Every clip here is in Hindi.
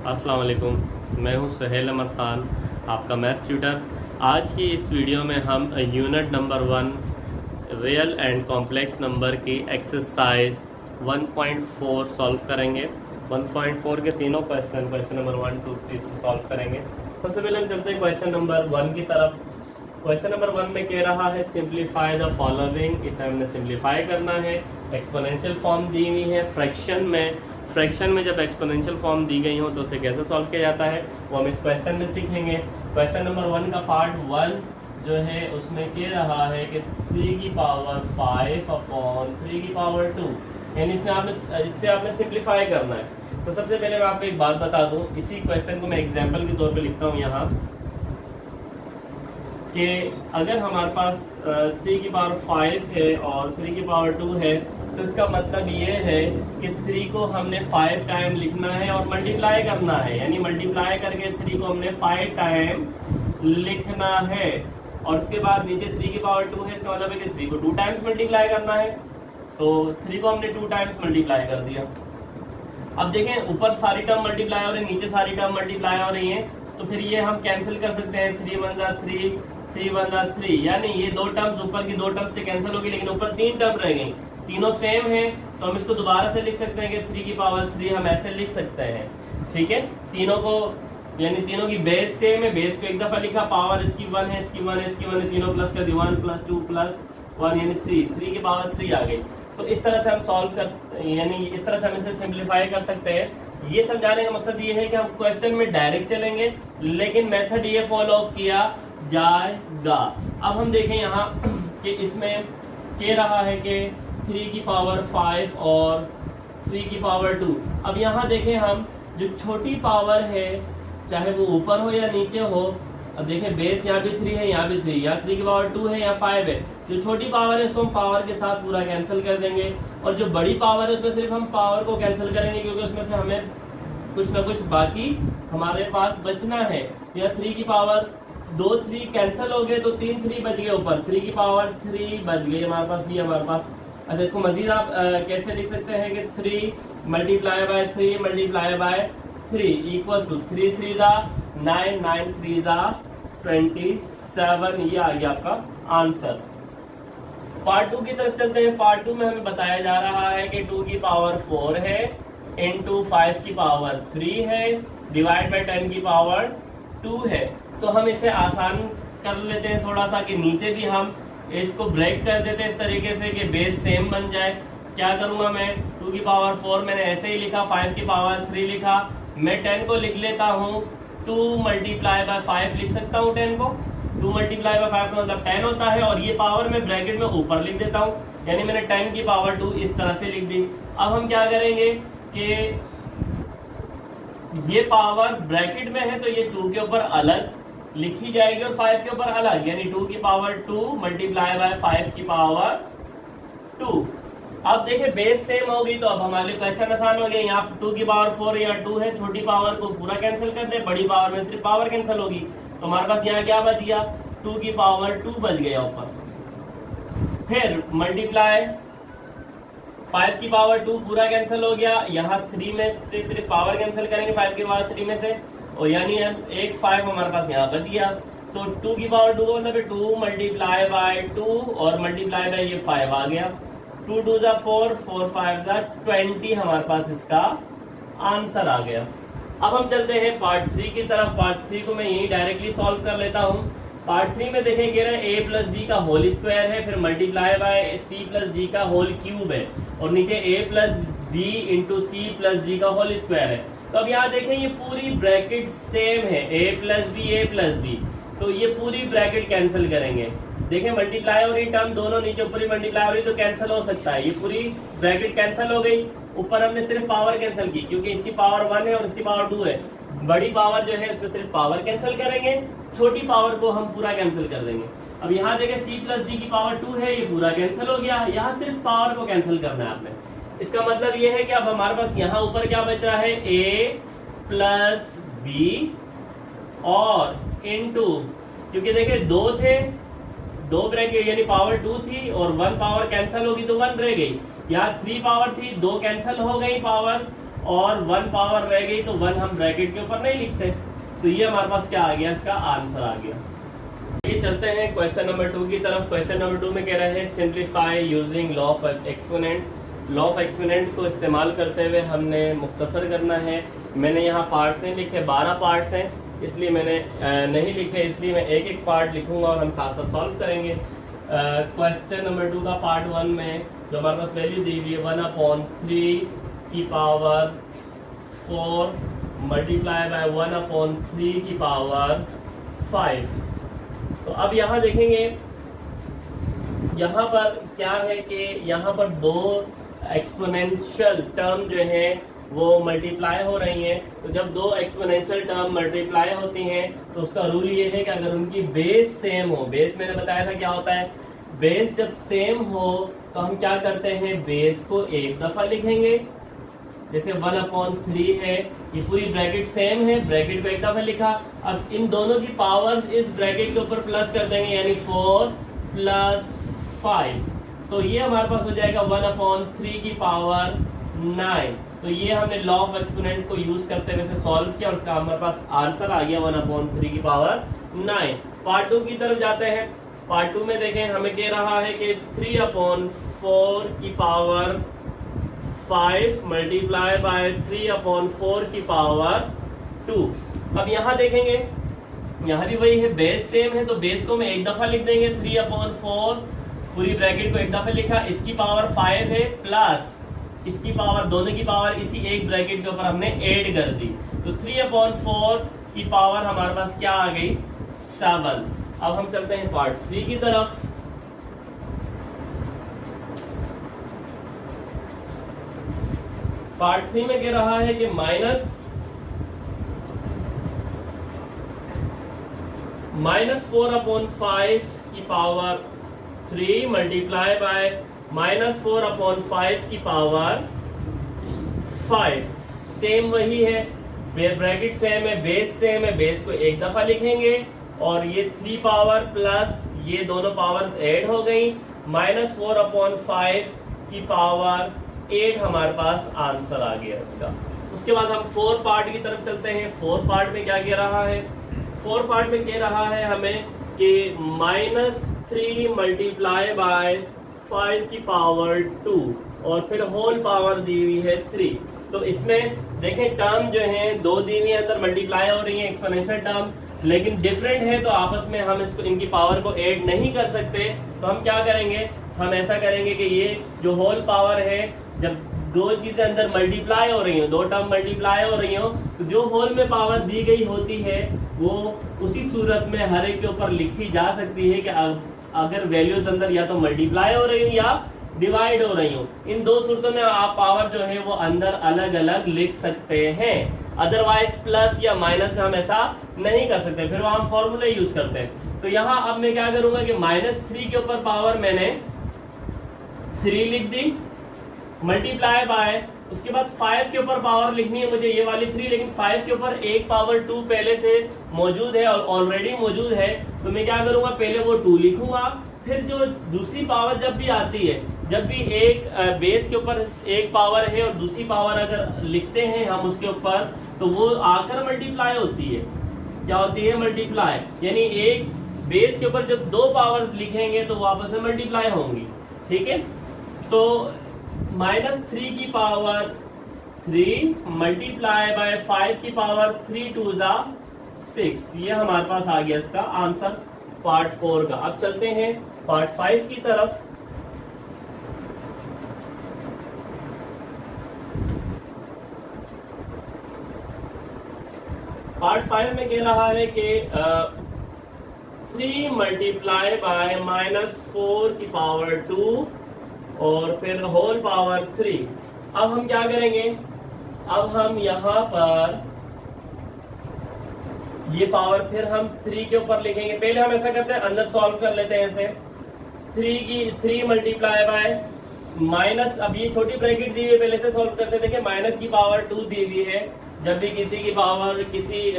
अस्सलाम वालेकुम, मैं हूं सुहेल अहमद ख़ान, आपका मैथ्स ट्यूटर। आज की इस वीडियो में हम unit number 1 real and complex number की एक्सरसाइज 1.4 सॉल्व करेंगे। 1.4 के तीनों क्वेश्चन नंबर 1, 2, 3 से सॉल्व करेंगे। सबसे पहले हम चलते हैं क्वेश्चन नंबर 1 की तरफ। क्वेश्चन नंबर 1 में कह रहा है सिंप्लीफाई द फॉलोइंग। इसे हमने सिंप्लीफाई करना है। एक्सपोनेंशियल फॉर्म दी हुई है फ्रैक्शन में जब एक्सपोनेंशियल फॉर्म दी गई हो तो उसे कैसे सॉल्व किया जाता है वो हम इस क्वेश्चन में सीखेंगे। क्वेश्चन नंबर 1 का पार्ट 1 जो है उसमें कह रहा है कि 3 की पावर 5 अपॉन 3 की पावर 2, यानी इससे आपने सिंप्लीफाई करना है। तो सबसे पहले मैं आपको एक बात बता दूं, इसी क्वेश्चन को मैं एग्जाम्पल के तौर पे लिखता हूं यहाँ कि अगर हमारे पास 3 की पावर 5 है और 3 की पावर 2 है तो इसका मतलब ये है कि 3 को हमने 5 टाइम लिखना है और मल्टीप्लाई करना है, यानी मल्टीप्लाई करके 3 को हमने 5 टाइम लिखना है। और उसके बाद नीचे 3 की पावर 2 है, इसका मतलब है कि 3 को 2 टाइम्स मल्टीप्लाई करना है। तो 3 को हमने 2 टाइम्स मल्टीप्लाई कर दिया। अब देखें ऊपर सारी टर्म मल्टीप्लाई हो रही है, नीचे सारी टर्म मल्टीप्लाई हो रही है, तो फिर ये हम कैंसिल कर सकते हैं। 3 1 जा 3, 3 1 जा 3, यानी ये 2 टर्म्स ऊपर की 2 टर्म्स से कैंसिल होगी, लेकिन ऊपर 3 टर्म रह गई, तीनों सेम है। तो हम इसको दोबारा से लिख सकते हैं कि 3 की पावर 3 हम ऐसे लिख सकते हैं। ठीक है, तीनों को यानी तीनों की बेस सेम है, बेस को एक दफा लिखा, पावर इसकी 1 है, इसकी 1 है, इसकी 1 है, तीनों प्लस कर दी, 1 + 2 + 1 यानी 3 की पावर 3 आ गई। तो इस तरह से हम सॉल्व कर यानी इस तरह से हम इसे सिंप्लीफाई कर सकते हैं। ये समझाने का मकसद ये है कि हम क्वेश्चन में डायरेक्ट चलेंगे, लेकिन मेथड ये फॉलो किया जाएगा। अब हम देखें यहाँ कि इसमें कह रहा है कि 3 की पावर 5 और 3 की पावर 2। अब यहाँ देखें हम जो छोटी पावर है चाहे वो ऊपर हो या नीचे हो, अब देखें बेस यहाँ भी 3 है, यहाँ भी 3, या 3 की पावर 2 है या 5 है। जो छोटी पावर है उसको हम पावर के साथ पूरा कैंसिल कर देंगे, और जो बड़ी पावर है उसमें सिर्फ हम पावर को कैंसिल करेंगे, क्योंकि उसमें से हमें कुछ ना कुछ बाकी हमारे पास बचना है। या 3 की पावर 2 3 कैंसिल हो गए तो 3 3 बच गए, ऊपर 3 की पावर 3 बच गई हमारे पास, ये हमारे पास। अच्छा, इसको मजीद आप कैसे लिख सकते हैं कि 3 × 3 × 3 इक्वल टू 3 3 जा 9, 9 3 जा 27, ये आ गया आपका आंसर। पार्ट 2 की तरफ चलते हैं। पार्ट 2 में हमें बताया जा रहा है कि 2 की पावर 4 है इंटू 5 की पावर 3 है डिवाइड बाई 10 की पावर 2 है। तो हम इसे आसान कर लेते हैं थोड़ा सा, कि नीचे भी हम इसको ब्रेक कर देते हैं इस तरीके से कि बेस सेम बन जाए। क्या करूंगा मैं, 2 की पावर 4 मैंने ऐसे ही लिखा, 5 की पावर 3 लिखा, मैं 10 को लिख लेता हूँ 2 × 5 लिख सकता हूँ। 10 को 2 × 5 का मतलब 10 होता है, और ये पावर मैं ब्रैकेट में ऊपर लिख देता हूँ, यानी मैंने 10 की पावर 2 इस तरह से लिख दी। अब हम क्या करेंगे कि ये पावर ब्रैकेट में है तो ये 2 के ऊपर अलग लिखी जाएगी और 5 के ऊपर अलग, यानी 2 की पावर 2 × 5 की पावर 2। अब देखिए बेस सेम होगी तो अब हमारे क्वेश्चन आसान हो गया। यहाँ 2 की पावर 4 या 2 है, छोटी पावर को पूरा कैंसिल कर दे, बड़ी पावर में सिर्फ पावर कैंसिल होगी, तो हमारे पास यहाँ क्या बच गया, 2 की पावर 2 बच गया ऊपर। फिर मल्टीप्लाई 5 की पावर 2 पूरा कैंसिल हो गया, यहाँ 3 में से सिर्फ पावर कैंसिल करेंगे 5 की पावर 3 में से, और यानी एक 5 हमारे पास यहाँ बच गया। तो 2 की पावर 2 का मतलब 2 × 2 और मल्टीप्लाई बाय ये 5 आ गया। 2 2 जा 4, 4 5 जा 20 हमारे पास इसका आंसर आ गया। अब हम चलते हैं पार्ट 3 की तरफ। पार्ट 3 को मैं यही डायरेक्टली सॉल्व कर लेता हूँ। पार्ट 3 में देखें कह रहे हैं a + b का होल स्क्वायर है, फिर मल्टीप्लाई बाय c + d का होल क्यूब है, और नीचे a + b × c + d का होल स्क्वायर है। तो अब यहाँ देखें ये पूरी ब्रैकेट सेम है, a + b, तो ये पूरी ब्रैकेट कैंसिल करेंगे। देखें मल्टीप्लाई हो रही टर्म दोनों नीचे ऊपर ही मल्टीप्लाई हो रही, तो कैंसिल हो सकता है, ये पूरी ब्रैकेट कैंसिल हो गई। ऊपर हमने सिर्फ पावर कैंसिल की, क्योंकि इसकी पावर 1 है और इसकी पावर 2 है। बड़ी पावर जो है उसमें सिर्फ पावर कैंसिल करेंगे, छोटी पावर को हम पूरा कैंसिल कर देंगे। अब यहाँ देखें c + d की पावर 2 है, ये पूरा कैंसिल हो गया, यहाँ सिर्फ पावर को कैंसिल करना है आपने। इसका मतलब ये है कि अब हमारे पास यहाँ ऊपर क्या बच रहा है, a + b और इनटू, क्योंकि देखिए 2 थे, 2 ब्रैकेट यानी पावर 2 थी और 1 पावर कैंसिल होगी तो 1 रह गई। यहाँ 3 पावर थी, 2 कैंसिल हो गई पावर्स, और 1 पावर रह गई तो 1 हम ब्रैकेट के ऊपर नहीं लिखते, तो ये हमारे पास क्या आ गया, इसका आंसर आ गया। ये चलते हैं क्वेश्चन नंबर 2 की तरफ। क्वेश्चन नंबर 2 में कह रहे हैं simplify using law of exponent. Law of exponent को इस्तेमाल करते हुए हमने मुख्तसर करना है। मैंने यहाँ पार्ट्स नहीं लिखे, 12 पार्ट्स हैं, इसलिए मैंने नहीं लिखे, इसलिए मैं एक एक पार्ट लिखूंगा और हम साथ साथ सॉल्व करेंगे। क्वेश्चन नंबर 2 का पार्ट 1 में जो हमारे पास वैल्यू दी हुई है 1/3 की पावर 4 मल्टीप्लाई बाय 1/3 की पावर 5। तो अब यहाँ देखेंगे, यहाँ पर क्या है कि यहाँ पर दो एक्सपोनेंशियल टर्म जो है वो मल्टीप्लाई हो रही हैं। तो जब दो एक्सपोनेंशियल टर्म मल्टीप्लाई होती हैं तो उसका रूल ये है कि अगर उनकी बेस सेम हो, बेस मैंने बताया था क्या होता है, बेस जब सेम हो तो हम क्या करते हैं, बेस को एक दफा लिखेंगे। जैसे 1/3 है, ये पूरी ब्रैकेट सेम है, ब्रैकेट को एक दफा लिखा। अब इन दोनों की पावर्स इस ब्रैकेट के ऊपर प्लस कर देंगे, यानी 4 + 5, तो ये हमारे पास हो जाएगा 1/3 की पावर 9। तो ये हमने लॉ ऑफ एक्सपोनेंट को यूज करते हुए सॉल्व किया और उसका हमारे पास आंसर आ गया 1/3 की पावर 9। पार्ट 2 की तरफ जाते हैं। पार्ट 2 में देखें, हमें कह रहा है कि 3/4 की पावर 5 मल्टीप्लाई बाय 3/4 की पावर 2। अब यहाँ देखेंगे, यहाँ भी वही है, बेस सेम है तो बेस को मैं एक दफा लिख देंगे, 3/4 पूरी ब्रैकेट को एक दफा लिखा, इसकी पावर 5 है प्लस इसकी पावर, दोनों की पावर इसी एक ब्रैकेट के ऊपर हमने ऐड कर दी, तो 3/4 की पावर हमारे पास क्या आ गई, 7। अब हम चलते हैं पार्ट 3 की तरफ। पार्ट 3 में कह रहा है कि -4/5 की पावर 3 मल्टीप्लाई बाय -4/5 की पावर 5। सेम वही है, ब्रैकेट सेम है, बेस सेम है, बेस को एक दफा लिखेंगे और ये 3 पावर प्लस ये दोनों पावर ऐड हो गई, -4/5 की पावर 8 हमारे पास आंसर आ गया इसका। उसके बाद हम 4 पार्ट की तरफ चलते हैं। 4 पार्ट में क्या कह रहा है, 4 पार्ट में कह रहा है हमें कि -3 मल्टीप्लाई बाय 5 की पावर 2 और फिर होल पावर दी हुई है 3। तो इसमें देखें टर्म जो है दो दी हुई है, अंदर मल्टीप्लाई हो रही है एक्सपोनेंशियल टर्म, लेकिन डिफरेंट है तो आपस में हम इसको इनकी पावर को ऐड नहीं कर सकते। तो हम क्या करेंगे, हम ऐसा करेंगे कि ये जो होल पावर है, जब दो चीजें अंदर मल्टीप्लाई हो रही हो, दो टर्म मल्टीप्लाई हो रही हो, तो जो होल में पावर दी गई होती है वो उसी सूरत में हर एक के ऊपर लिखी जा सकती है कि अगर वैल्यूज अंदर या तो मल्टीप्लाई हो रही हो या डिवाइड हो रही हो। इन दो सूरतों में आप पावर जो है वो अंदर अलग अलग लिख सकते हैं, अदरवाइज प्लस या माइनस में हम ऐसा नहीं कर सकते, फिर वो हम फॉर्मूला यूज करते हैं। तो यहाँ अब मैं क्या करूंगा कि -3 के ऊपर पावर मैंने 3 लिख दी, मल्टीप्लाई बाय, उसके बाद 5 के ऊपर पावर लिखनी है मुझे ये वाली 3, लेकिन 5 के ऊपर एक पावर 2 पहले से मौजूद है और ऑलरेडी मौजूद है, तो मैं क्या करूंगा, पहले वो 2 लिखूंगा, फिर जो दूसरी पावर जब भी आती है, जब भी एक बेस के ऊपर एक पावर है और दूसरी पावर अगर लिखते हैं हम उसके ऊपर, तो वो आकर मल्टीप्लाई होती है। क्या होती है, मल्टीप्लाई, यानी एक बेस के ऊपर जब 2 पावर्स लिखेंगे तो वो आपस में मल्टीप्लाई होंगी, ठीक है। तो -3 की पावर 3 मल्टीप्लाई बाय 5 की पावर 3 2 6, ये हमारे पास आ गया इसका आंसर पार्ट 4 का। अब चलते हैं पार्ट 5 की तरफ। पार्ट 5 में कह रहा है कि 3 मल्टीप्लाई बाय -4 की पावर 2 और फिर होल पावर 3। अब हम क्या करेंगे, अब हम यहाँ पर ये पावर फिर हम 3 के ऊपर लिखेंगे। पहले हम ऐसा करते हैं, अंदर सॉल्व कर लेते हैं ऐसे, 3 मल्टीप्लाई बाय माइनस, अब ये छोटी ब्रैकेट दी हुई है, पहले से सॉल्व करते हैं। देखिए माइनस की पावर 2 दी हुई है, जब भी किसी की पावर, किसी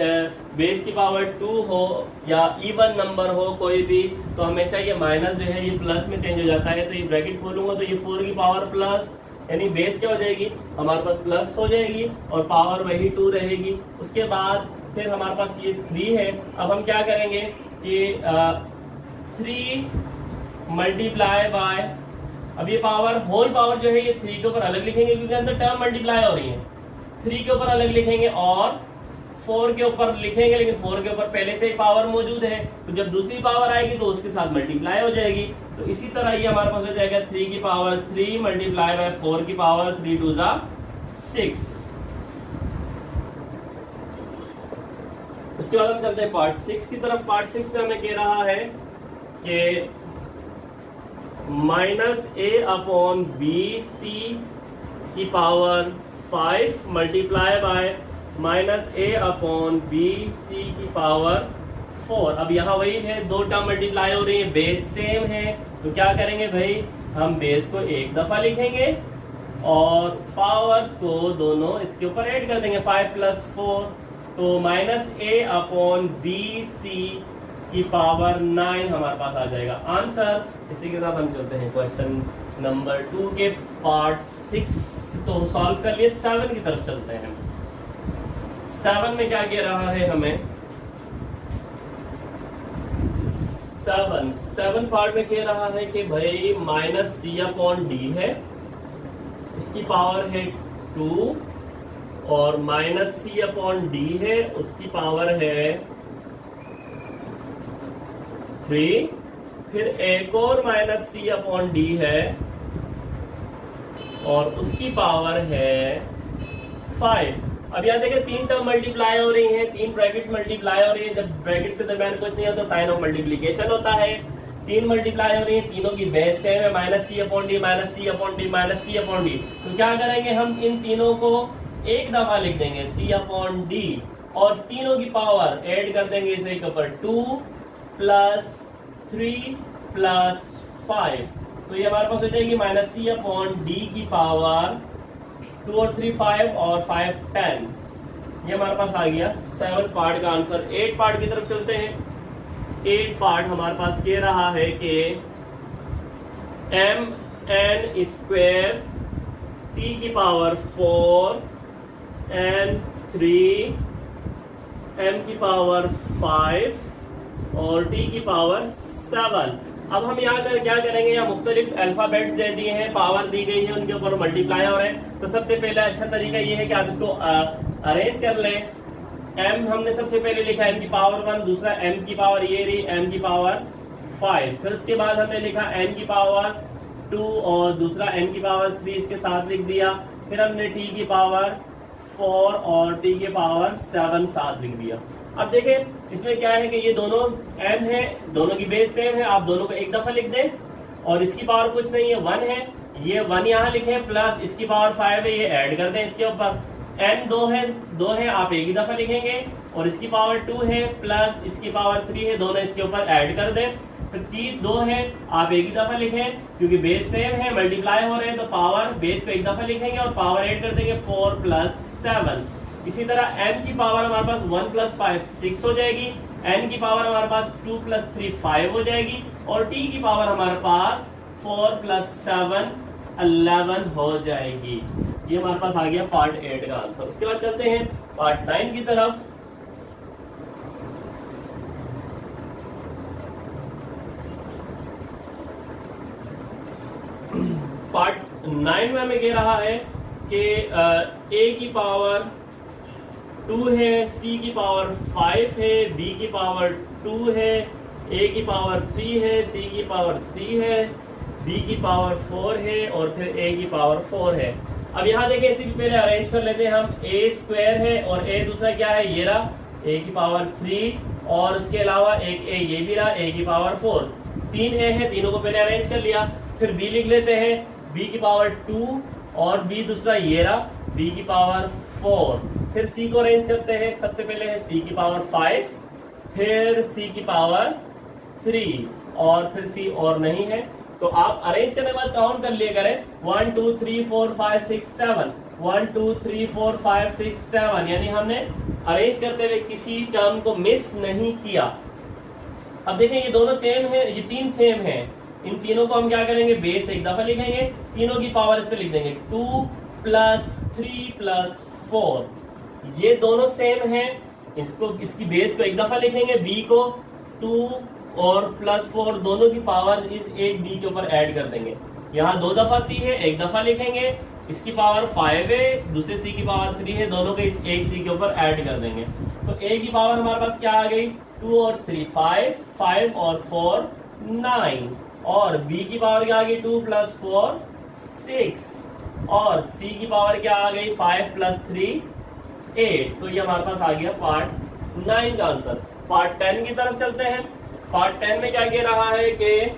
बेस की पावर 2 हो या इवन नंबर हो कोई भी, तो हमेशा ये माइनस जो है ये प्लस में चेंज हो जाता है। तो ये ब्रैकेट खोलूंगा तो ये 4 की पावर प्लस यानी बेस क्या हो जाएगी हमारे पास प्लस हो जाएगी और पावर वही 2 रहेगी। उसके बाद फिर हमारे पास ये 3 है। अब हम क्या करेंगे कि 3 मल्टीप्लाई बाय, अब ये पावर होल पावर जो है ये 3 के ऊपर अलग लिखेंगे क्योंकि अंदर टर्म मल्टीप्लाई हो रही है, 3 के ऊपर अलग लिखेंगे और 4 के ऊपर लिखेंगे, लेकिन 4 के ऊपर पहले से ही पावर मौजूद है तो जब दूसरी पावर आएगी तो उसके साथ मल्टीप्लाई हो जाएगी। तो इसी तरह ये हमारे पास हो जाएगा 3 की पावर 3 मल्टीप्लाई बाय 4 की पावर 3 2 6। उसके बाद हम चलते हैं पार्ट 6 की तरफ। पार्ट 6 में हमें कह रहा है कि -a/bc की पावर 5 मल्टीप्लाई बाय -a/bc की पावर 4। अब यहाँ वही है, दो टर्म मल्टीप्लाई हो रही है, बेस सेम है, तो क्या करेंगे भाई हम बेस को एक दफा लिखेंगे और पावर्स को दोनों इसके ऊपर ऐड कर देंगे 5 + 4, तो -a/bc की पावर 9 हमारे पास आ जाएगा आंसर। इसी के साथ हम चलते हैं क्वेश्चन नंबर 2 के पार्ट 6 तो सॉल्व कर लिए। 7 की तरफ चलते हैं। 7 में क्या कह रहा है हमें, 7 पार्ट में कह रहा है कि भाई -c/d है, उसकी पावर है 2 और -c/d है, उसकी पावर है 3, फिर एक और -c/d है और उसकी पावर है 5। अब यहाँ देखें 3 टर्म मल्टीप्लाई हो रही हैं, 3 ब्रैकेट्स मल्टीप्लाई हो रही है। जब ब्रैकेट्स के दरमियान कुछ नहीं होता साइन ऑफ मल्टीप्लिकेशन होता है। 3 मल्टीप्लाई हो रही है, तीनों की बेस सेम है, -c/d -c/d -c/d। तो क्या करेंगे हम इन तीनों को एक दफा लिख देंगे c/d और तीनों की पावर ऐड कर देंगे इसे के ऊपर 2 + 3 + 5। तो ये हमारे पास हो जाएगी -c/d की पावर 2 और 3 5 और 5 10। ये हमारे पास आ गया 7 पार्ट का आंसर। 8 पार्ट की तरफ चलते हैं। 8 पार्ट हमारे पास कह रहा है कि mn² t की पावर 4 n 3 m की पावर 5 और t की पावर 7। अब हम यहाँ कर क्या करेंगे, यहाँ मुख्तलिफ अल्फाबेट्स दे दिए हैं, पावर दी गई है, उनके ऊपर मल्टीप्लाई हो रहे हैं। तो सबसे पहले अच्छा तरीका ये है कि आप इसको अरेंज कर लें। m हमने सबसे पहले लिखा m की पावर 1, दूसरा m की पावर ये रही m की पावर 5, फिर उसके बाद हमने लिखा n की पावर 2 और दूसरा n की पावर 3 इसके साथ लिख दिया। फिर हमने t की पावर 4 और t की पावर 7 साथ लिख दिया। अब देखें इसमें क्या है कि ये दोनों m है, दोनों की बेस सेम है, आप दोनों को एक दफा लिख दें और इसकी पावर कुछ नहीं है 1 है, ये 1 यहाँ लिखें प्लस इसकी पावर 5 है, ये ऐड कर दें इसके ऊपर। n 2 है आप एक ही दफा लिखेंगे और इसकी पावर 2 है प्लस इसकी पावर 3 है, दोनों इसके ऊपर ऐड कर दें। फिर t 2 है आप एक ही दफा लिखें क्योंकि बेस सेम है, मल्टीप्लाई हो रहे हैं तो पावर बेस पे एक दफा लिखेंगे और पावर ऐड कर देंगे 4 + 7। इसी तरह m की पावर हमारे पास 1 + 5 6 हो जाएगी, n की पावर हमारे पास 2 + 3 5 हो जाएगी और t की पावर हमारे पास 4 + 7 11 हो जाएगी। ये हमारे पास आ गया पार्ट 8 का आंसर। उसके बाद चलते हैं पार्ट 9 की तरफ। पार्ट 9 में हमें कह रहा है कि a की पावर 2 है, c की पावर 5 है, b की पावर 2 है, a की पावर 3 है, c की पावर 3 है, b की पावर 4 है और फिर a की पावर 4 है। अब यहाँ देखें इसी के पहले अरेंज कर लेते हैं हम। a² है और a दूसरा क्या है, ये रहा a की पावर 3 और उसके अलावा एक a ये भी रहा a की पावर 4। 3 a है, तीनों को पहले अरेंज कर लिया। फिर b लिख लेते हैं, b की पावर 2 और b दूसरा ये रहा b की पावर 4। फिर c को अरेंज करते हैं, सबसे पहले है c की पावर 5, फिर c की पावर 3 और फिर c और नहीं है तो आप अरेंज करने के बाद काउंट कर लिया करें 1 2 3 4 5 6 7 1 2 3 4 5 6 7, यानी हमने अरेंज करते हुए किसी टर्म को मिस नहीं किया। अब देखें ये दोनों सेम है, ये 3 सेम है इन तीनों को हम क्या करेंगे, बेस एक दफा लिखेंगे, तीनों की पावर इस पे लिख देंगे 2 + 3 + 4, ये दोनों सेम है, इसको इसकी बेस को एक दफा लिखेंगे, बी को 2 और +4 दोनों की पावर इस एक बी के ऊपर ऐड कर देंगे। यहाँ 2 दफा सी है, एक दफा लिखेंगे, इसकी पावर 5 है, दूसरे सी की पावर 3 है, दोनों को इस एक सी के ऊपर ऐड कर देंगे। तो ए की पावर हमारे पास क्या आ गई, 2 और 3 5, 5 और 4 9, और बी की पावर क्या आ गई, 2 + 4 6, और सी की पावर क्या आ गई, 5 + 3 8। तो ये हमारे पास आ गया पार्ट 9 का आंसर। पार्ट 10 की तरफ चलते हैं। पार्ट 10 में क्या कह रहा है कि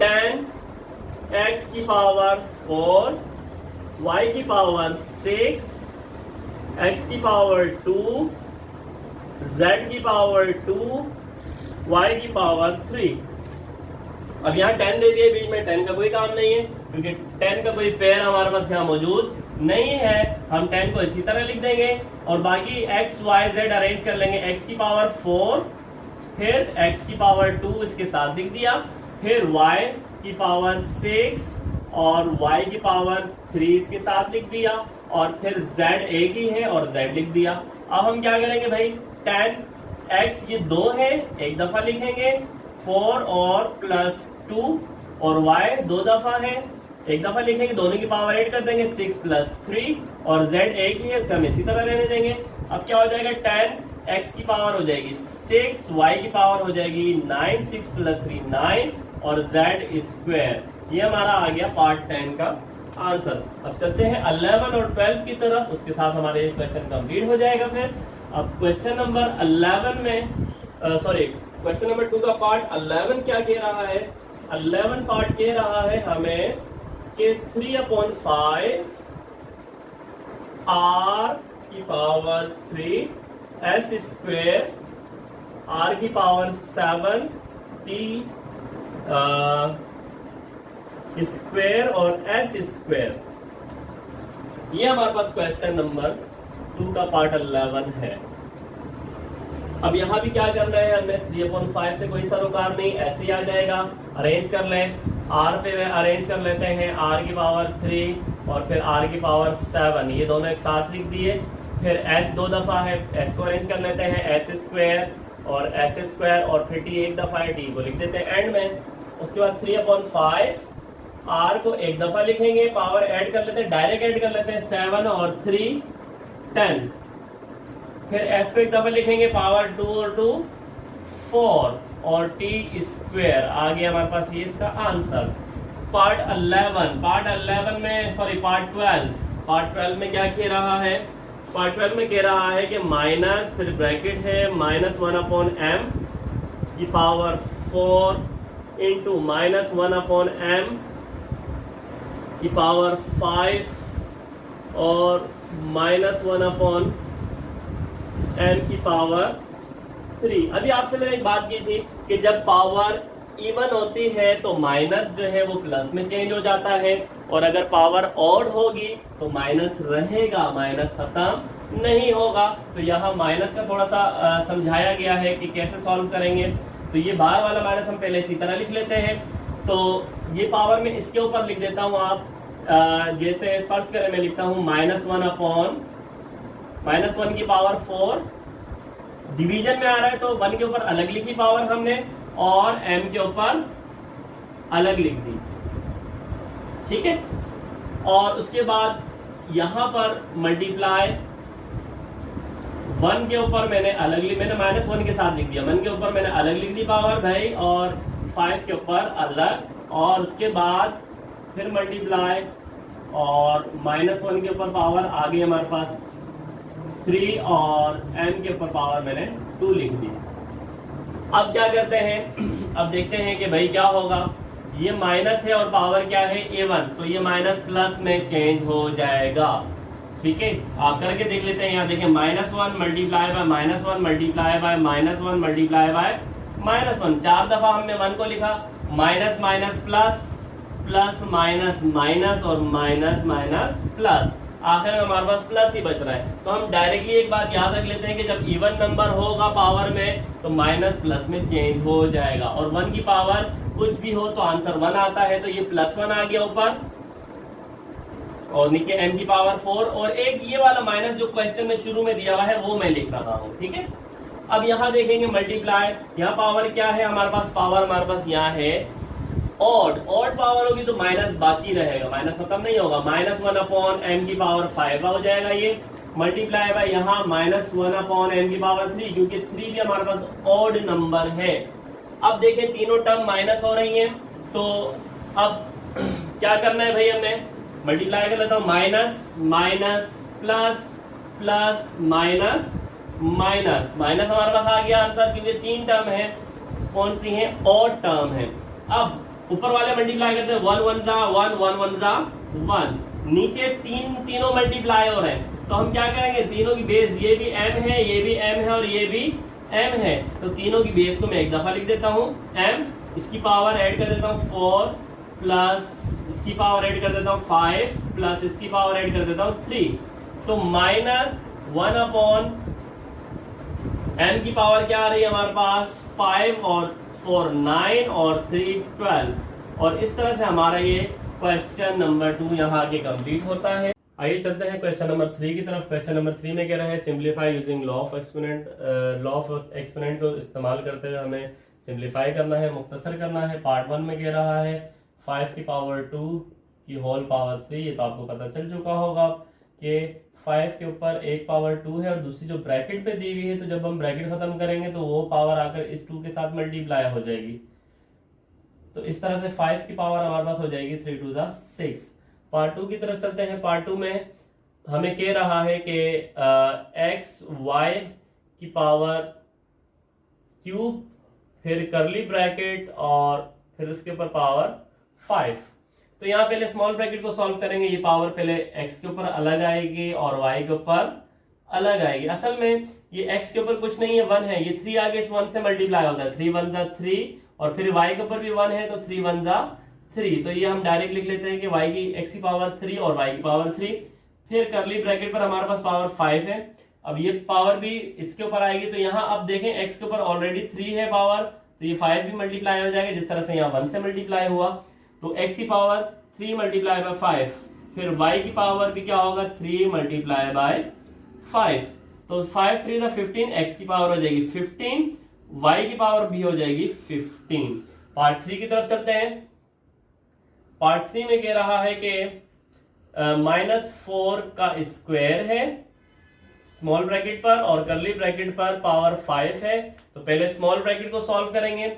10x की पावर 4, y की पावर 6, x की पावर 2, z की पावर 2, y की पावर 3। अब यहाँ 10 दे दिए, बीच में 10 का कोई काम नहीं है क्योंकि 10 का कोई पेयर हमारे पास यहाँ मौजूद नहीं है। हम 10 को इसी तरह लिख देंगे और बाकी x y z अरेंज कर लेंगे। x की पावर 4, फिर x की पावर 2 इसके साथ लिख दिया, फिर y की पावर 6 और y की पावर 3 इसके साथ लिख दिया, और फिर z एक ही है और z लिख दिया। अब हम क्या करेंगे भाई, 10x ये 2 है, एक दफा लिखेंगे, 4 और +2, और y 2 दफा है, एक दफा लिखेंगे, दोनों की पावर ऐड कर देंगे, 6 + 3, और z एक ही है, उसे हम इसी तरह रहने देंगे। अब क्या हो जाएगा, 10x की पावर हो जाएगी 6, y की पावर हो जाएगी 9, 6 + 3 9, और z²। ये हमारा आ गया पार्ट 10 का आंसर। अब चलते हैं 11 और 12 की तरफ, उसके साथ हमारे क्वेश्चन कंप्लीट हो जाएगा। फिर अब क्वेश्चन नंबर 11 में क्वेश्चन नंबर 2 का पार्ट 11 क्या कह रहा है, 11 पार्ट कह रहा है हमें कि 3/5 r की पावर 3 s² r की पावर 7 t स्क्वायर और s², ये हमारे पास क्वेश्चन नंबर 2 का पार्ट 11 है। अब यहाँ भी क्या करना है हमें, 3/5 से कोई सरोकार नहीं, ऐसे ही आ जाएगा। अरेंज कर लें, r पे अरेंज कर लेते हैं, r की पावर 3 और फिर r की पावर 7, ये दोनों एक साथ लिख दिए। फिर s 2 दफा है, s को अरेंज कर लेते हैं, s² और s² और फिर t एक दफा है, t को लिख देते हैं एंड में। उसके बाद 3/5 r को एक दफा लिखेंगे, पावर ऐड कर लेते हैं, डायरेक्ट ऐड कर लेते हैं, 7 और 3 10, फिर s को एक दफा लिखेंगे, पावर 2 और 2 4, और t²। आ गया हमारे पास ये इसका आंसर। पार्ट 11 में पार्ट 12 में क्या कह रहा है, पार्ट 12 में कह रहा है कि माइनस, फिर ब्रैकेट है, -1/m की पावर 4 इंटू -1/m की पावर 5 और -1/m की पावर 3। अभी आपसे मैंने एक बात की थी कि जब पावर इवन होती है तो माइनस जो है वो प्लस में चेंज हो जाता है, और अगर पावर ऑड होगी तो माइनस रहेगा, माइनस खत्म नहीं होगा। तो यहाँ माइनस का थोड़ा सा समझाया गया है कि कैसे सॉल्व करेंगे। तो ये बाहर वाला माइनस हम पहले इसी तरह लिख लेते हैं। तो ये पावर में इसके ऊपर लिख देता हूँ। आप जैसे फर्स्ट करें, मैं लिखता हूँ -1 की पावर 4, डिवीजन में आ रहा है तो 1 के ऊपर अलग लिखी पावर हमने और m के ऊपर अलग लिख दी, ठीक है। और उसके बाद यहां पर मल्टीप्लाई 1 के ऊपर मैंने -1 के साथ लिख दिया, 1 के ऊपर मैंने अलग लिख दी पावर भाई, और 5 के ऊपर अलग, और उसके बाद फिर मल्टीप्लाई और -1 के ऊपर पावर आ गई हमारे पास 3, और m के ऊपर पावर मैंने 2 लिख दी। अब क्या करते हैं, अब देखते हैं कि भाई क्या होगा। ये माइनस है और पावर क्या है a1, तो ये माइनस प्लस में चेंज हो जाएगा, ठीक है। आप करके देख लेते हैं। यहाँ देखें, -1 multiply by -1 multiply by -1 multiply by -1, 4 दफा हमने 1 को लिखा, minus minus plus, plus minus minus और माइनस माइनस प्लस, आखिर में हमारे पास प्लस ही बच रहा है। तो हम डायरेक्टली एक बात याद रख लेते हैं कि जब इवन नंबर होगा पावर में तो माइनस प्लस में चेंज हो जाएगा, और 1 की पावर कुछ भी हो तो आंसर 1 आता है, तो ये +1 आ गया ऊपर और नीचे m की पावर 4 और एक ये वाला माइनस जो क्वेश्चन में शुरू में दिया हुआ है वो मैं लिख रहा हूँ, ठीक है। अब यहाँ देखेंगे मल्टीप्लाई, यहाँ पावर क्या है हमारे पास, पावर हमारे पास यहाँ है ऑड पावर होगी तो माइनस बाकी रहेगा, माइनस खत्म नहीं होगा, -1 अपॉन m की पावर 5 हो जाएगा ये, मल्टीप्लाई बाय यहाँ -1 अपॉन m की पावर 3, क्योंकि 3 भी हमारे पास ऑड नंबर है। अब देखें तीनों टर्म माइनस हो रही हैं, तो अब क्या करना है भाई, हमने मल्टीप्लाई कर लेता हूं, minus minus plus plus minus minus minus हमारे पास आ गया आंसर, क्योंकि 3 टर्म है, कौन सी है, ऑड टर्म है। अब ऊपर वाले मल्टीप्लाई करते हैं, 1 1 जा 1 1 1 जा 1, नीचे तीनों मल्टीप्लाई हो रहे हैं, तो हम क्या करेंगे, तीनों की बेस, ये भी m है, ये भी m है और ये भी m है, तो तीनों की बेस को मैं एक दफा लिख देता हूं m, इसकी पावर ऐड कर देता हूं 4 प्लस इसकी पावर ऐड कर देता हूं 5 प्लस इसकी पावर ऐड कर देता हूं 3, तो -1 अपॉन m की पावर क्या आ रही है हमारे पास, 5 और 4 9 और 3 12, और इस तरह से हमारा ये क्वेश्चन नंबर 2 यहाँ आके कंप्लीट होता है। आइए चलते हैं क्वेश्चन नंबर 3 की तरफ। क्वेश्चन नंबर 3 में कह रहा है simplify using law of exponent, law of exponent को इस्तेमाल करते हुए हमें सिंप्लीफाई करना है, मुख्तसर करना है। पार्ट 1 में कह रहा है 5 की पावर 2 की होल पावर 3, ये तो आपको पता चल चुका होगा कि 5 के ऊपर एक पावर 2 है और दूसरी जो ब्रैकेट पे दी हुई है, तो जब हम ब्रैकेट खत्म करेंगे तो वो पावर आकर इस 2 के साथ मल्टीप्लाई हो जाएगी, तो इस तरह से 5 की पावर हमारे पास हो जाएगी 3 2 जा 6। पार्ट 2 की तरफ चलते हैं। पार्ट 2 में हमें कह रहा है कि x y की पावर क्यूब, फिर करली ब्रैकेट और फिर उसके ऊपर पावर 5। तो यहाँ पहले स्मॉल ब्रैकेट को सॉल्व करेंगे, ये पावर पहले x के ऊपर अलग आएगी और y के ऊपर अलग आएगी। असल में ये x के ऊपर कुछ नहीं है, 1 है, ये 3 आगे इस 1 से मल्टीप्लाई होता है, 3 1 जा 3 और फिर y के ऊपर भी 1 है तो 3 1 जा 3, तो ये हम डायरेक्ट लिख लेते हैं कि y की x की पावर 3 और y की पावर 3, फिर करली ब्रैकेट पर हमारे पास पावर 5 है। अब ये पावर भी इसके ऊपर आएगी, तो यहाँ अब देखें x के ऊपर ऑलरेडी 3 है पावर, तो ये 5 भी मल्टीप्लाई हो जाएगा जिस तरह से यहाँ 1 से मल्टीप्लाई हुआ, तो x की पावर 3 मल्टीप्लाई बाय 5, फिर y की पावर भी क्या होगा 3 मल्टीप्लाई बाय 5, तो 5 3 जा 15, x की पावर हो जाएगी 15, y की पावर भी हो जाएगी 15। पार्ट 3 की तरफ चलते हैं। पार्ट 3 में कह रहा है कि -4 का स्क्वायर है स्मॉल ब्रैकेट पर और करली ब्रैकेट पर पावर 5 है, तो पहले स्मॉल ब्रैकेट को सॉल्व करेंगे,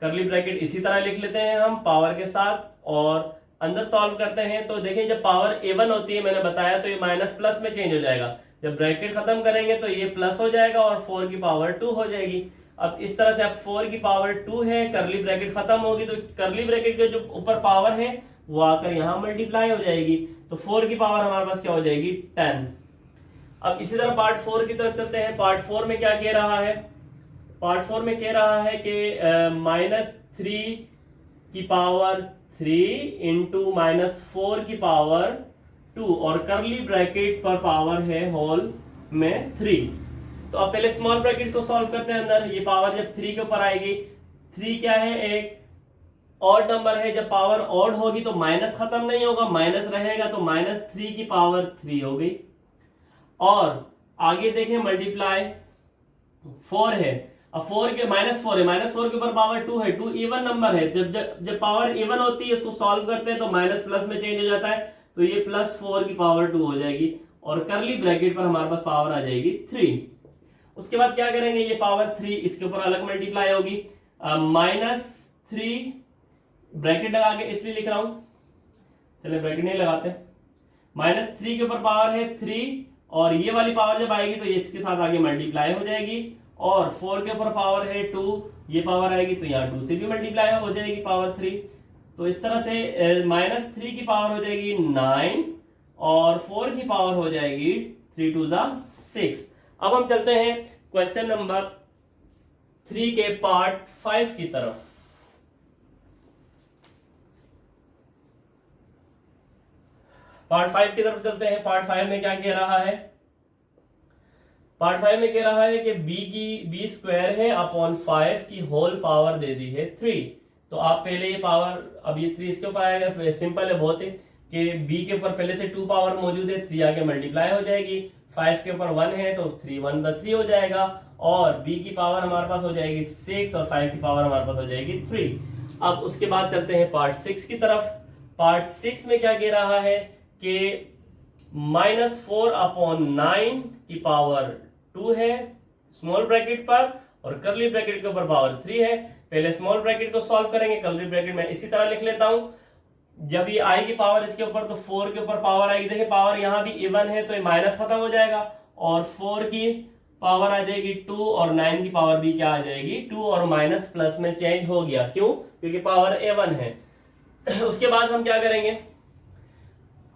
करली ब्रैकेट इसी तरह लिख लेते हैं हम पावर के साथ और अंदर सॉल्व करते हैं। तो देखें जब पावर इवन होती है, मैंने बताया, तो ये माइनस प्लस में चेंज हो जाएगा, जब ब्रैकेट खत्म करेंगे तो ये प्लस हो जाएगा और 4 की पावर 2 हो जाएगी। अब इस तरह से अब 4 की पावर 2 है, करली ब्रैकेट खत्म होगी तो करली ब्रैकेट के जो ऊपर पावर है वो आकर यहाँ मल्टीप्लाई हो जाएगी, तो 4 की पावर हमारे पास क्या हो जाएगी 10। अब इसी तरह पार्ट 4 की तरफ चलते हैं। पार्ट 4 में क्या कह रहा है, पार्ट 4 में कह रहा है कि -3 की पावर 3 इंटू -4 की पावर 2 और करली ब्रैकेट पर पावर है होल में 3। तो अब पहले स्मॉल ब्रैकेट को सॉल्व करते हैं अंदर, ये पावर जब 3 के ऊपर आएगी, 3 क्या है, एक ऑड नंबर है, जब पावर ऑड होगी तो माइनस खत्म नहीं होगा, माइनस रहेगा, तो -3 की पावर 3 हो गई। और आगे देखें मल्टीप्लाई 4 है, अब 4 के -4 है, -4 के ऊपर पावर 2 है, 2 इवन नंबर है, जब पावर इवन होती है इसको सॉल्व करते हैं तो माइनस प्लस में चेंज हो जाता है, तो ये +4 की पावर 2 हो जाएगी और करली ब्रैकेट पर हमारे पास पावर आ जाएगी 3। उसके बाद क्या करेंगे, ये पावर 3 इसके ऊपर अलग मल्टीप्लाई होगी, -3 ब्रैकेट लगा के इसलिए लिख रहा हूं, चले ब्रैकेट नहीं लगाते, -3 के ऊपर पावर है 3 और ये वाली पावर जब आएगी तो ये इसके साथ आगे मल्टीप्लाई हो जाएगी, और 4 के ऊपर पावर है 2, ये पावर आएगी तो यहाँ 2 से भी मल्टीप्लाई हो जाएगी पावर 3, तो इस तरह से -3 की पावर हो जाएगी 9 और 4 की पावर हो जाएगी 3 2 जा 6। अब हम चलते हैं क्वेश्चन नंबर 3 के पार्ट 5 की तरफ। पार्ट 5 की तरफ चलते हैं। पार्ट 5 में क्या कह रहा है, पार्ट 5 में कह रहा है कि b स्क्वायर है अपॉन 5 की होल पावर दे दी है 3, तो आप पहले ये पावर, अब ये 3 इसके ऊपर आएगा, फिर सिंपल है बहुत ही कि b के ऊपर पहले से 2 पावर मौजूद है, 3 आगे मल्टीप्लाई हो जाएगी, 5 के ऊपर 1 है तो 3 1 3 हो जाएगा, और b की पावर हमारे पास हो जाएगी 6 और 5 की पावर हमारे पास हो जाएगी 3। अब उसके बाद चलते हैं पार्ट 6 की तरफ। पार्ट 6 में क्या कह रहा है कि -4/9 की पावर 2 है स्मॉल ब्रैकेट पर, और कर्ली ब्रैकेट के ऊपर पावर 3 है। पहले स्मॉल ब्रैकेट को सॉल्व करेंगे, कर्ली ब्रैकेट में इसी तरह लिख लेता हूं। जब ये आएगी पावर इसके ऊपर तो 4 के ऊपर पावर आएगी, देखिए पावर यहां भी इवन है तो ये माइनस खत्म हो जाएगा, और 4 की पावर आ जाएगी 2 और 9 की पावर भी क्या आ जाएगी 2, और माइनस प्लस में चेंज हो गया, क्यों? क्योंकि पावर इवन है। उसके बाद हम क्या करेंगे,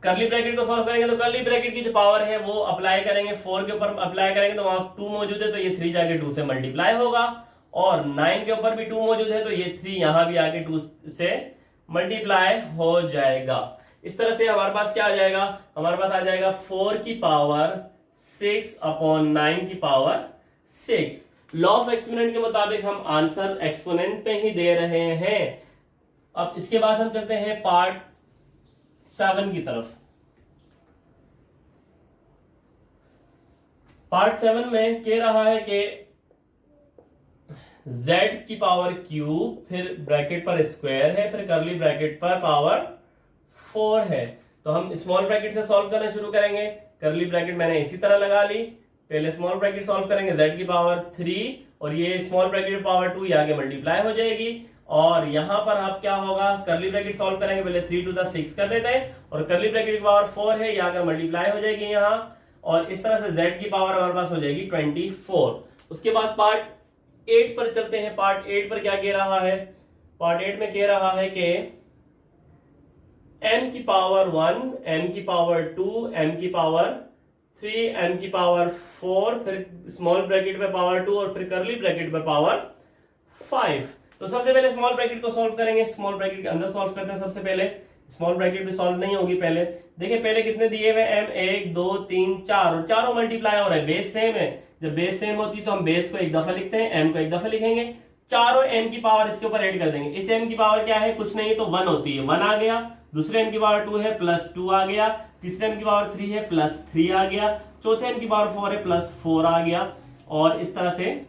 कर्ली ब्रैकेट को सॉल्व करेंगे तो कर्ली ब्रैकेट की जो पावर है वो अप्लाई करेंगे, 4 के ऊपर अप्लाई करेंगे तो वहां 2 मौजूद है तो ये 3 जाके 2 से मल्टीप्लाई होगा, और 9 के ऊपर भी 2 मौजूद है तो ये 3 यहां भी आके 2 से मल्टीप्लाई हो जाएगा। इस तरह से हमारे पास क्या आ जाएगा, हमारे पास आ जाएगा 4 की पावर 6/9 की पावर 6। लॉ ऑफ एक्सपोनेंट के मुताबिक हम आंसर एक्सपोनेंट पे ही दे रहे हैं। अब इसके बाद हम चलते हैं पार्ट 7 की तरफ। पार्ट 7 में कह रहा है कि z की पावर क्यूब, फिर ब्रैकेट पर स्क्वायर है, फिर कर्ली ब्रैकेट पर पावर 4 है। तो हम स्मॉल ब्रैकेट से सॉल्व करना शुरू करेंगे। कर्ली ब्रैकेट मैंने इसी तरह लगा ली, पहले स्मॉल ब्रैकेट सॉल्व करेंगे, z की पावर 3 और ये स्मॉल ब्रैकेट पावर 2 ये आगे मल्टीप्लाई हो जाएगी, और यहां पर अब क्या होगा, कर्ली ब्रैकेट सॉल्व करेंगे, पहले 3 to the 6 कर देते हैं, और कर्ली ब्रैकेट की पावर 4 है, यहां आकर मल्टीप्लाई हो जाएगी यहां, और इस तरह से z की पावर हमारे पास हो जाएगी 24। उसके बाद पार्ट 8 पर चलते हैं। पार्ट 8 पर क्या कह रहा है, पार्ट 8 में कह रहा है कि m की पावर 1, m की पावर 2, m की पावर 3, m की पावर 4, फिर स्मॉल ब्रैकेट पे पावर 2 और फिर कर्ली ब्रैकेट पे पावर 5। तो सबसे पहले स्मॉल ब्रैकेट को सॉल्व करेंगे, स्मॉल ब्रैकेट के अंदर सॉल्व करते हैं। सबसे पहले स्मॉल ब्रैकेट भी सॉल्व नहीं होगी, पहले देखिए पहले कितने दिए हुए m 1 2 3 4, और चारों मल्टीप्लाई हो रहे हैं, बेस सेम है। जब बेस सेम होती है तो हम बेस को एक दफा लिखते हैं, m को एक दफा लिखेंगे, चारों m की पावर इसके ऊपर ऐड कर देंगे। इस m की पावर क्या है, कुछ नहीं तो 1 होती है, 1 आ गया, दूसरे m की पावर 2 है प्लस 2 आ गया, तीसरे m की पावर 3 है प्लस 3 आ गया, चौथे m की पावर 4 है प्लस 4 आ गया, और इस तरह से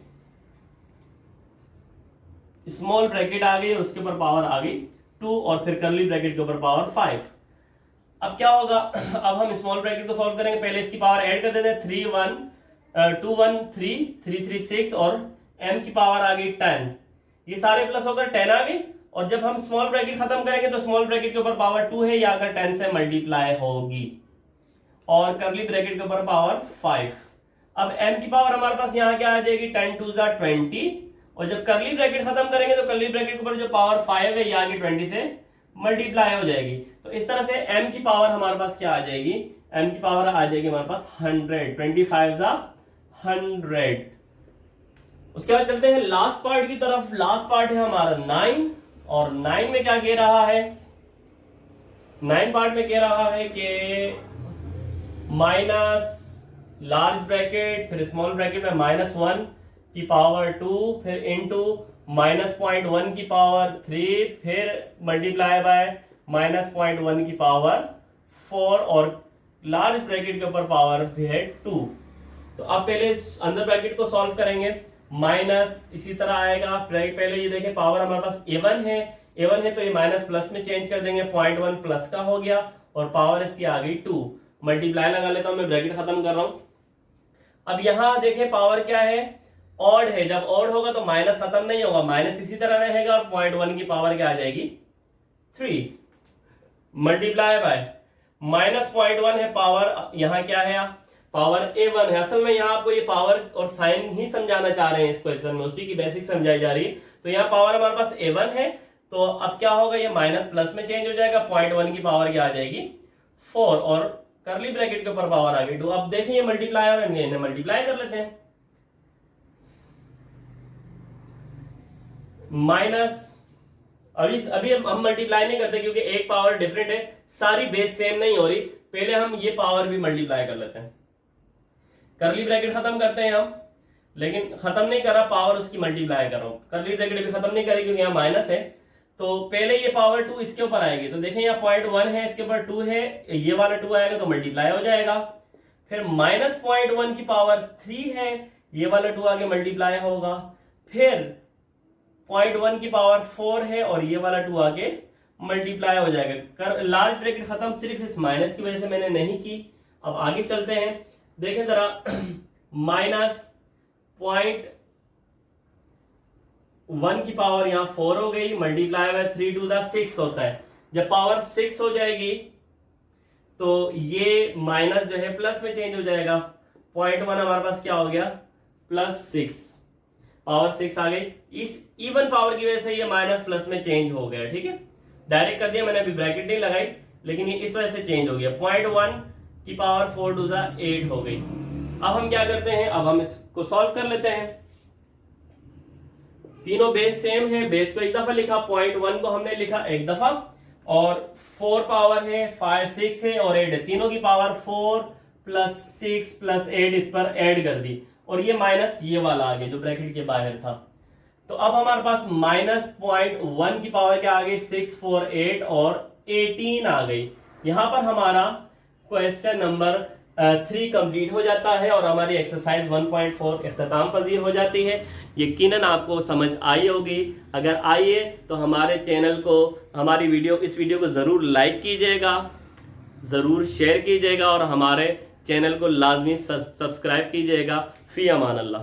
स्मॉल ब्रैकेट आ गई और उसके ऊपर पावर आ गई 2, और फिर कर्ली ब्रैकेट के ऊपर पावर 5। अब क्या होगा, अब हम स्मॉल ब्रैकेट को सॉल्व करेंगे, पहले इसकी पावर ऐड कर देते हैं, 3 1 2 1 3 3 3 6, और m की पावर आ गई 10, ये सारे प्लस होकर 10 आ गई, और जब हम स्मॉल ब्रैकेट खत्म करेंगे तो स्मॉल ब्रैकेट के ऊपर पावर 2 है, ये आकर 10 से मल्टीप्लाई होगी, और कर्ली ब्रैकेट के ऊपर पावर 5। अब m की पावर हमारे पास यहाँ क्या आ जाएगी, 10 2 20, और जब कर्ली ब्रैकेट खत्म करेंगे तो कर्ली ब्रैकेट के ऊपर जो पावर 5 है ये आगे 20 से मल्टीप्लाई हो जाएगी। तो इस तरह से m की पावर हमारे पास क्या आ जाएगी, m की पावर आ जाएगी हमारे पास 100, 25 100। उसके बाद चलते हैं लास्ट पार्ट की तरफ। लास्ट पार्ट है हमारा 9, और 9 में क्या कह रहा है, 9 पार्ट में कह रहा है कि माइनस लार्ज ब्रैकेट, फिर स्मॉल ब्रैकेट में -1 की पावर 2, फिर इनटू -0.1 की पावर 3, फिर मल्टीप्लाई बाय -0.1 की पावर 4, और लार्ज ब्रैकेट के ऊपर पावर भी है 2। तो अब पहले अंदर ब्रैकेट को सॉल्व करेंगे, माइनस इसी तरह आएगा, पहले ये देखिए पावर हमारे पास A1 है तो ये माइनस प्लस में चेंज कर देंगे, 0.1 प्लस का हो गया, और पावर इसकी आ गई 2। मल्टीप्लाई लगा लेता हूं, मैं ब्रैकेट खत्म कर रहा हूं। अब यहां देखिए पावर क्या है, ऑड है, जब ऑड होगा तो माइनस खत्म नहीं होगा, माइनस इसी तरह रहेगा, और 0.1 की पावर क्या आ जाएगी 3, मल्टीप्लाई बाय -0.1 है पावर, यहां क्या है पावर A1 है। असल में यहाँ आपको ये पावर और साइन ही समझाना चाह रहे हैं इस क्वेश्चन में, उसी की बेसिक समझाई जा रही है। तो यहाँ पावर हमारे पास A1 है, तो अब क्या होगा, ये माइनस प्लस में चेंज हो जाएगा, 0.1 की पावर क्या आ जाएगी 4, और कर्ली ब्रैकेट के ऊपर पावर आ गई 2। अब देखिए मल्टीप्लाई और इन्हें मल्टीप्लाई कर लेते हैं, माइनस, अभी हम मल्टीप्लाई नहीं करते क्योंकि एक पावर डिफरेंट है, सारी बेस सेम नहीं हो रही, पहले हम ये पावर भी मल्टीप्लाई कर लेते हैं। कर्ली ब्रैकेट खत्म करते हैं हम, लेकिन खत्म नहीं कर रहा, पावर उसकी मल्टीप्लाई कर रहा हूं, कर्ली ब्रैकेट भी खत्म नहीं करेगी क्योंकि यहाँ माइनस है, तो पहले ये पावर 2 इसके ऊपर आएगी, तो देखें यहाँ 0.1 है, इसके ऊपर 2 है, ये वाला 2 आएगा तो मल्टीप्लाई हो जाएगा। फिर -0.1 की पावर 3 है, ये वाला 2 आगे मल्टीप्लाई होगा। फिर 0.1 की पावर 4 है और ये वाला 2 आगे मल्टीप्लाई हो जाएगा। लार्ज ब्रैकेट खत्म, सिर्फ इस माइनस की वजह से मैंने नहीं की। अब आगे चलते हैं, देखें जरा -0.1 की पावर यहाँ 4 हो गई, मल्टीप्लाई बाय 3 2 6 होता है। जब पावर 6 हो जाएगी तो ये माइनस जो है प्लस में चेंज हो जाएगा। 0.1 हमारे पास क्या हो गया, +6, पावर 6 आ गई। इस इवन पावर की वजह से ये माइनस प्लस में चेंज हो गया, ठीक है, डायरेक्ट कर दिया मैंने, अभी ब्रैकेट नहीं लगाई, लेकिन ये इस वजह से चेंज हो गया। 0.1 की पावर 4 2 8 हो गई। अब हम क्या करते हैं, अब हम इसको सॉल्व कर लेते हैं। तीनों बेस सेम है, बेस को एक दफा लिखा, 0.1 को हमने लिखा एक दफा, और 4 पावर है, 5 6 है और 8 है, तीनों की पावर 4 + 6 + 8 इस पर ऐड कर दी, और ये माइनस ये वाला आ गया जो ब्रैकेट के बाहर था। तो अब हमारे पास -0.1 की पावर क्या आ गई, 6 4 8 और 18 आ गई। यहां पर हमारा क्वेश्चन नंबर 3 कंप्लीट हो जाता है और हमारी एक्सरसाइज 1.4 इख्तिताम पजीर हो जाती है। यकीनन आपको समझ आई होगी। अगर आई है तो हमारे चैनल को, हमारी इस वीडियो को ज़रूर लाइक कीजिएगा, ज़रूर शेयर कीजिएगा और हमारे चैनल को लाजमी सब्सक्राइब कीजिएगा। फ़ी अमान अल्लाह।